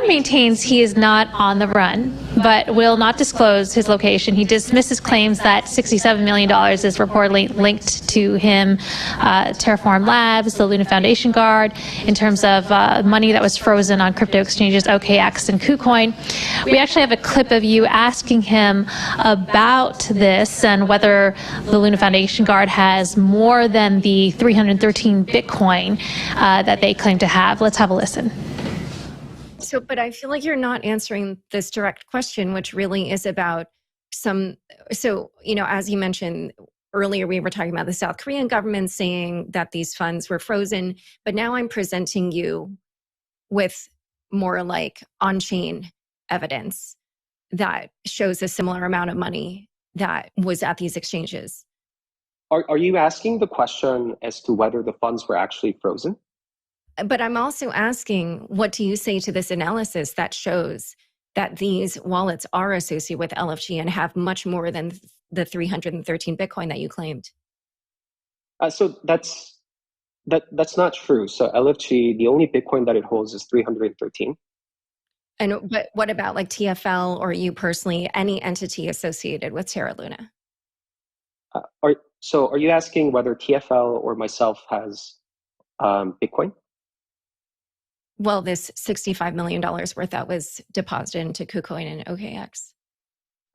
Kwon maintains he is not on the run, but will not disclose his location. He dismisses claims that $67 million is reportedly linked to him, Terraform Labs, the Luna Foundation Guard, in terms of money that was frozen on crypto exchanges OKX and KuCoin. We actually have a clip of you asking him about this and whether the Luna Foundation Guard has more than the 313 Bitcoin that they claim to have. Let's have a listen. So, but I feel like you're not answering this direct question, which really is about as you mentioned earlier, we were talking about the South Korean government saying that these funds were frozen, but now I'm presenting you with more like on-chain evidence that shows a similar amount of money that was at these exchanges. Are you asking the question as to whether the funds were actually frozen? But I'm also asking, what do you say to this analysis that shows that these wallets are associated with LFG and have much more than the 313 Bitcoin that you claimed? So that's not true. So LFG, the only Bitcoin that it holds is 313. But what about like TFL or you personally, any entity associated with Terra Luna? Are you asking whether TFL or myself has Bitcoin? Well, this $65 million worth that was deposited into KuCoin and OKX.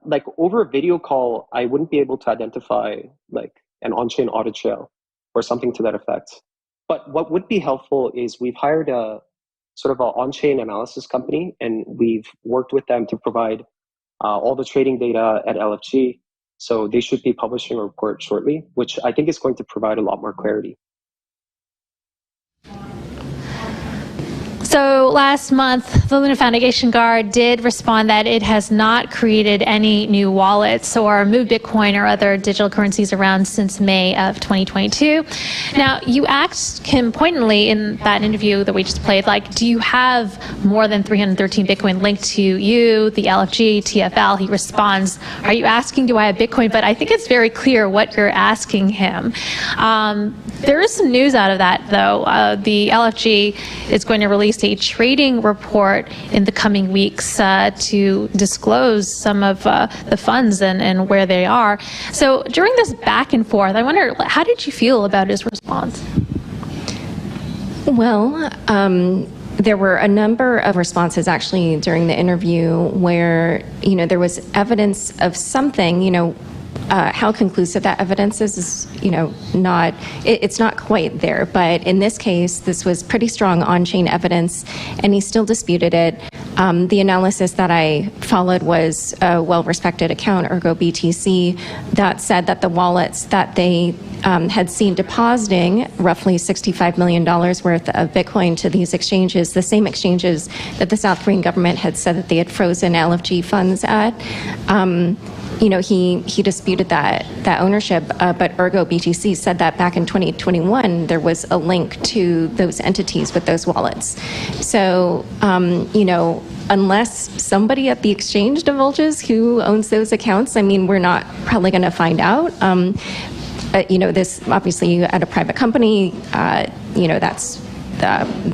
Like over a video call, I wouldn't be able to identify like an on-chain audit trail or something to that effect. But what would be helpful is we've hired a sort of an on-chain analysis company, and we've worked with them to provide all the trading data at LFG. So they should be publishing a report shortly, which I think is going to provide a lot more clarity. So last month, the Luna Foundation Guard did respond that it has not created any new wallets or moved Bitcoin or other digital currencies around since May of 2022. Now, you asked him pointedly in that interview that we just played, like, do you have more than 313 Bitcoin linked to you, the LFG, TFL? He responds, are you asking, do I have Bitcoin? But I think it's very clear what you're asking him. There is some news out of that, though. The LFG is going to release a trading report in the coming weeks to disclose some of the funds and where they are. So during this back and forth, I wonder, how did you feel about his response? Well, there were a number of responses actually during the interview where, there was evidence of something, how conclusive that evidence is, it's not quite there. But in this case, this was pretty strong on-chain evidence, and he still disputed it. The analysis that I followed was a well-respected account, Ergo BTC, that said that the wallets that they had seen depositing roughly $65 million worth of Bitcoin to these exchanges, the same exchanges that the South Korean government had said that they had frozen LFG funds at. He disputed that ownership, but Ergo BTC said that back in 2021 there was a link to those entities with those wallets. So, unless somebody at the exchange divulges who owns those accounts, we're not probably going to find out. This obviously at a private company, that's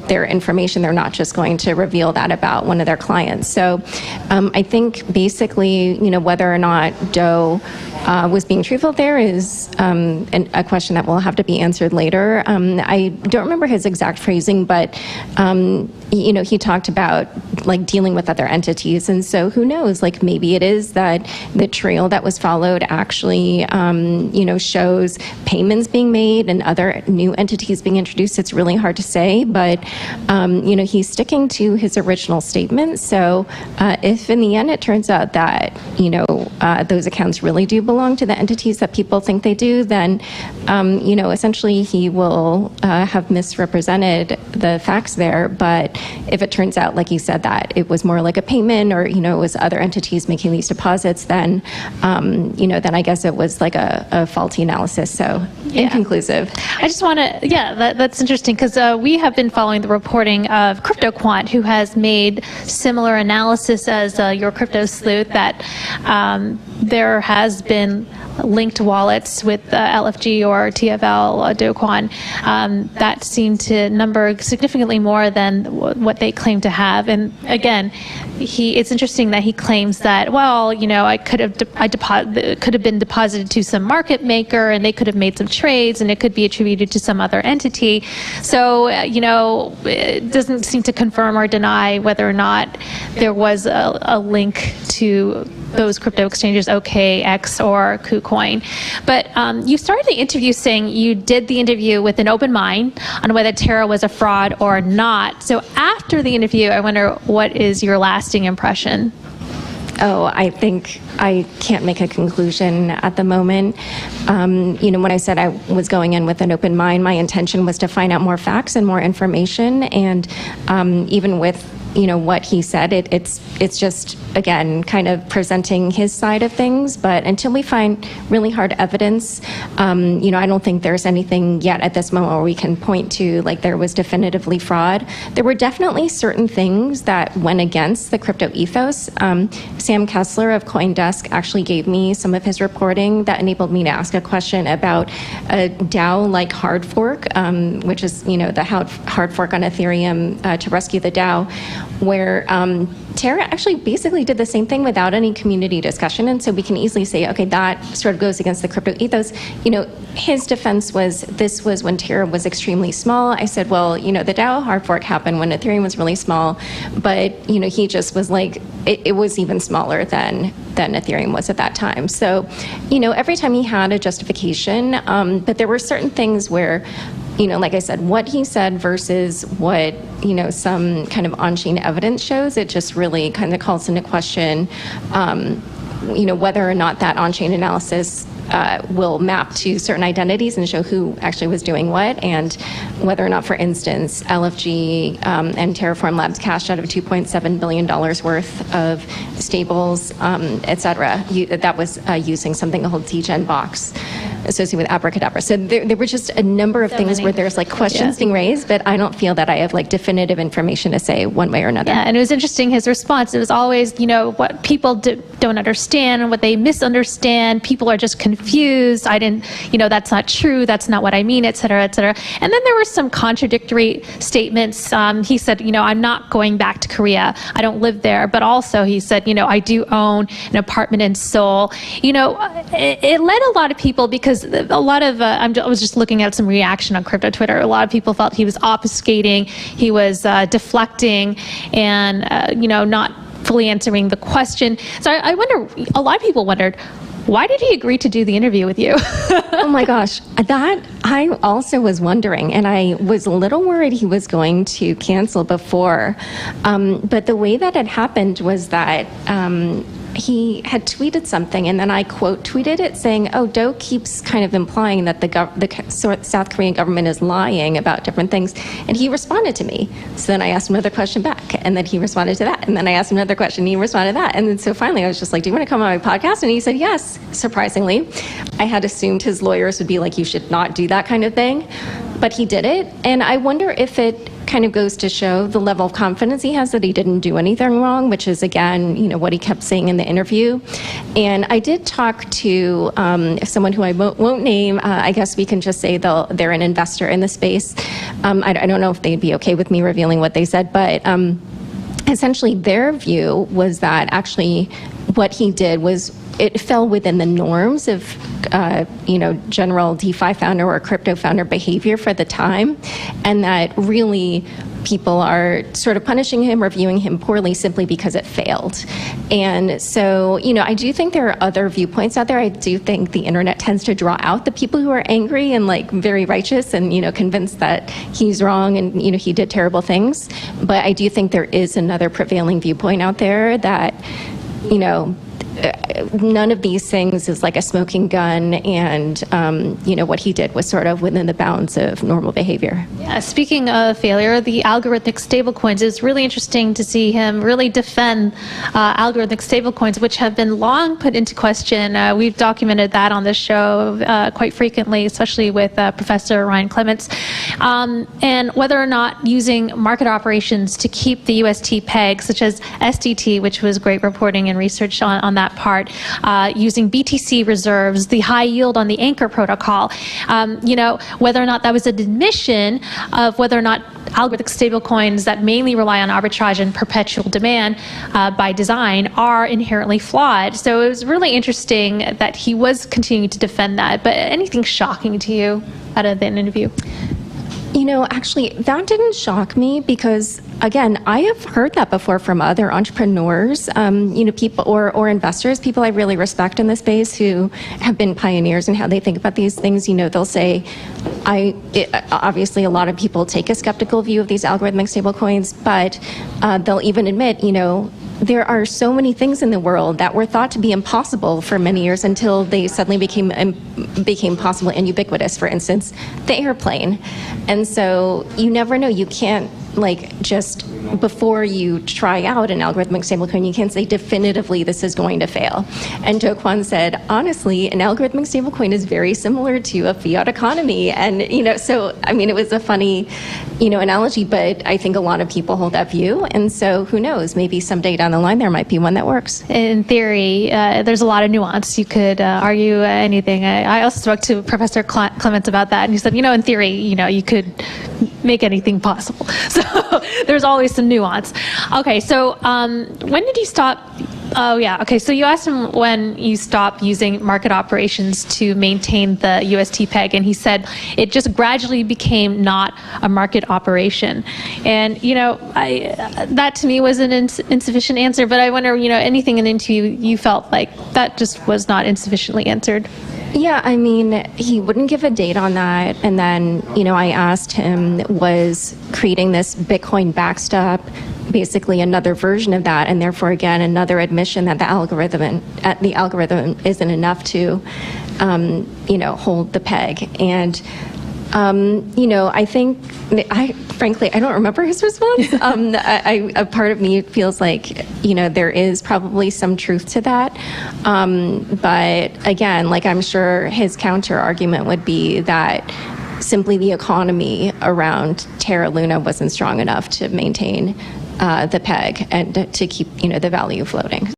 their information. They're not just going to reveal that about one of their clients. So I think basically, whether or not Do was being truthful there is a question that will have to be answered later. I don't remember his exact phrasing, but he talked about like dealing with other entities, and so who knows? Like maybe it is that the trail that was followed actually, shows payments being made and other new entities being introduced. It's really hard to say, but he's sticking to his original statement. So if in the end it turns out that those accounts really do belong to the entities that people think they do, then essentially he will have misrepresented the facts there. But if it turns out, like you said, that it was more like a payment or, it was other entities making these deposits, then, then I guess it was like a faulty analysis. So inconclusive. I just want to, that's interesting because we have have been following the reporting of Do Kwon, who has made similar analysis as your crypto sleuth, that there has been linked wallets with LFG or TFL Do Kwon that seem to number significantly more than what they claim to have. And again, it's interesting that he claims that, well, you know, it could have been deposited to some market maker, and they could have made some trades, and it could be attributed to some other entity. So, you know, it doesn't seem to confirm or deny whether or not there was a link to those crypto exchanges, OKX or KuCoin. But you started the interview saying you did the interview with an open mind on whether Terra was a fraud or not. So after the interview, I wonder, what is your lasting impression? Oh, I think I can't make a conclusion at the moment. You know, when I said I was going in with an open mind, my intention was to find out more facts and more information. And even with, you know, what he said, it's just, again, kind of presenting his side of things. But until we find really hard evidence, you know, I don't think there's anything yet at this moment where we can point to, like, there was definitively fraud. There were definitely certain things that went against the crypto ethos. Sam Kessler of CoinDesk actually gave me some of his reporting that enabled me to ask a question about a DAO-like hard fork, which is, you know, the hard fork on Ethereum to rescue the DAO, where Terra actually basically did the same thing without any community discussion. And so we can easily say, okay, that sort of goes against the crypto ethos. You know, his defense was, this was when Terra was extremely small. I said, well, you know, the DAO hard fork happened when Ethereum was really small, but, you know, he just was like, it was even smaller than Ethereum was at that time. So, you know, every time he had a justification, but there were certain things where, you know, like I said, what he said versus what, you know, some kind of on-chain evidence shows, it just really kind of calls into question, you know, whether or not that on-chain analysis will map to certain identities and show who actually was doing what, and whether or not, for instance, LFG and Terraform Labs cashed out of $2.7 billion worth of stables, et cetera. That was using something called DGen box associated with Abracadabra. So there were just a number of things where there's like questions being raised, but I don't feel that I have like definitive information to say one way or another. Yeah, and it was interesting, his response. It was always, you know, what people don't understand and what they misunderstand. People are just confused. I didn't, you know, that's not true. That's not what I mean, et cetera, et cetera. And then there were some contradictory statements. He said, you know, I'm not going back to Korea. I don't live there. But also he said, you know, I do own an apartment in Seoul. You know, it led a lot of people, because a lot of, I was just looking at some reaction on crypto Twitter. A lot of people felt he was obfuscating, he was deflecting, and, you know, not fully answering the question. So I wonder, a lot of people wondered, why did he agree to do the interview with you? Oh my gosh, that I also was wondering, and I was a little worried he was going to cancel before. But the way that it happened was that he had tweeted something, and then I quote tweeted it saying, oh, Do keeps kind of implying that the South Korean government is lying about different things. And he responded to me. So then I asked him another question back, and then he responded to that. And then I asked him another question, and he responded to that. And then so finally I was just like, do you want to come on my podcast? And he said yes, surprisingly. I had assumed his lawyers would be like, you should not do that kind of thing. But he did it. And I wonder if it kind of goes to show the level of confidence he has that he didn't do anything wrong, which is, again, you know, what he kept saying in the interview. And I did talk to someone who I won't name. I guess we can just say they're an investor in the space. I don't know if they'd be okay with me revealing what they said, but essentially their view was that actually what he did was, it fell within the norms of, you know, general DeFi founder or crypto founder behavior for the time, and that really people are sort of punishing him or viewing him poorly simply because it failed. And so, you know, I do think there are other viewpoints out there. I do think the internet tends to draw out the people who are angry and like very righteous and, you know, convinced that he's wrong and, you know, he did terrible things. But I do think there is another prevailing viewpoint out there that, you know, none of these things is like a smoking gun, and what he did was sort of within the bounds of normal behavior. Yeah, speaking of failure, the algorithmic stablecoins, is really interesting to see him really defend algorithmic stablecoins, which have been long put into question. We've documented that on this show quite frequently, especially with Professor Ryan Clements, and whether or not using market operations to keep the UST peg, such as SDT, which was great reporting and research on that part, using BTC reserves, the high yield on the Anchor protocol, whether or not that was an admission of whether or not algorithmic stablecoins that mainly rely on arbitrage and perpetual demand by design are inherently flawed. So it was really interesting that he was continuing to defend that. But anything shocking to you out of the interview? Actually, that didn't shock me because, again, I have heard that before from other entrepreneurs, people or investors, people I really respect in this space who have been pioneers in how they think about these things. They'll say, obviously a lot of people take a skeptical view of these algorithmic stablecoins, but they'll even admit, there are so many things in the world that were thought to be impossible for many years until they suddenly became possible and ubiquitous. For instance, the airplane. And so you never know. You can't just before you try out an algorithmic stablecoin, you can't say definitively this is going to fail. And Do Kwon said, honestly, an algorithmic stablecoin is very similar to a fiat economy. And, so, it was a funny, analogy, but I think a lot of people hold that view. And so who knows, maybe someday down the line, there might be one that works. In theory, there's a lot of nuance. You could argue anything. I also spoke to Professor Clements about that, and he said, in theory, you could make anything possible. So there's always some nuance. Okay, so when did you stop? Oh, yeah. Okay, so you asked him when you stopped using market operations to maintain the UST peg, and he said it just gradually became not a market operation. And, that to me was an insufficient answer, but I wonder, anything in the interview you felt like that just was not insufficiently answered? Yeah, he wouldn't give a date on that. And then, I asked him, was creating this Bitcoin backstop basically another version of that, and therefore, again, another admission that the algorithm isn't enough to, hold the peg. And I think, frankly, I don't remember his response. A part of me feels like, there is probably some truth to that. But again, I'm sure his counter argument would be that simply the economy around Terra Luna wasn't strong enough to maintain the peg and to keep, the value floating.